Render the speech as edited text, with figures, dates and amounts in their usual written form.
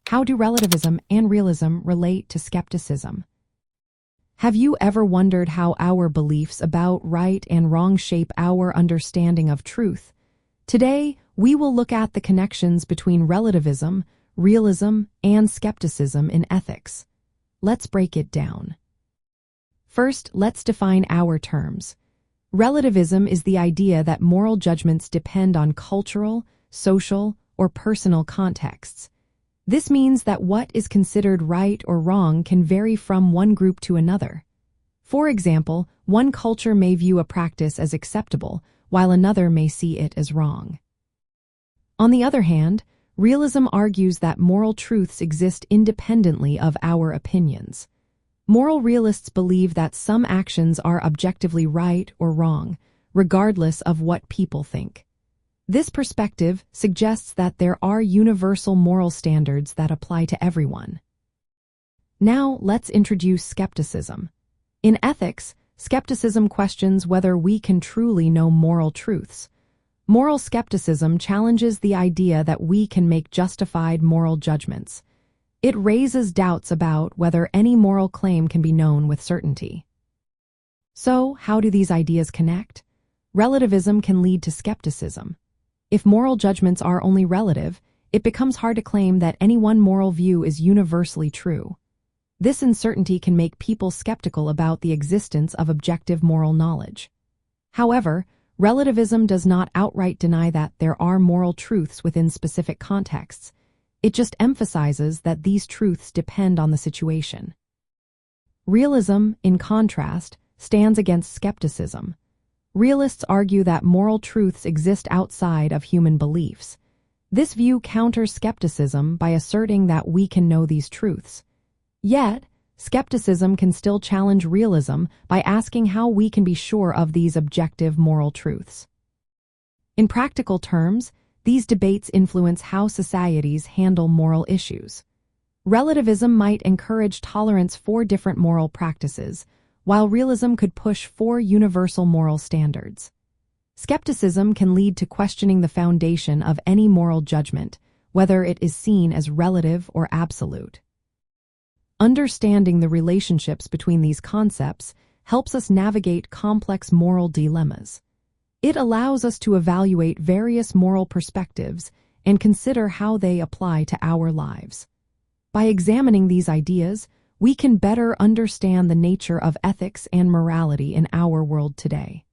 How do relativism and realism relate to skepticism? Have you ever wondered how our beliefs about right and wrong shape our understanding of truth? Today, we will look at the connections between relativism, realism, and skepticism in ethics. Let's break it down. First, let's define our terms. Relativism is the idea that moral judgments depend on cultural, social, or personal contexts. This means that what is considered right or wrong can vary from one group to another. For example, one culture may view a practice as acceptable, while another may see it as wrong. On the other hand, realism argues that moral truths exist independently of our opinions. Moral realists believe that some actions are objectively right or wrong, regardless of what people think. This perspective suggests that there are universal moral standards that apply to everyone. Now, let's introduce skepticism. In ethics, skepticism questions whether we can truly know moral truths. Moral skepticism challenges the idea that we can make justified moral judgments. It raises doubts about whether any moral claim can be known with certainty. So, how do these ideas connect? Relativism can lead to skepticism. If moral judgments are only relative, it becomes hard to claim that any one moral view is universally true. This uncertainty can make people skeptical about the existence of objective moral knowledge. However, relativism does not outright deny that there are moral truths within specific contexts. It just emphasizes that these truths depend on the situation. Realism, in contrast, stands against skepticism. Realists argue that moral truths exist outside of human beliefs. This view counters skepticism by asserting that we can know these truths. Yet, skepticism can still challenge realism by asking how we can be sure of these objective moral truths. In practical terms, these debates influence how societies handle moral issues. Relativism might encourage tolerance for different moral practices, while realism could push for universal moral standards. Skepticism can lead to questioning the foundation of any moral judgment, whether it is seen as relative or absolute. Understanding the relationships between these concepts helps us navigate complex moral dilemmas. It allows us to evaluate various moral perspectives and consider how they apply to our lives. By examining these ideas, we can better understand the nature of ethics and morality in our world today.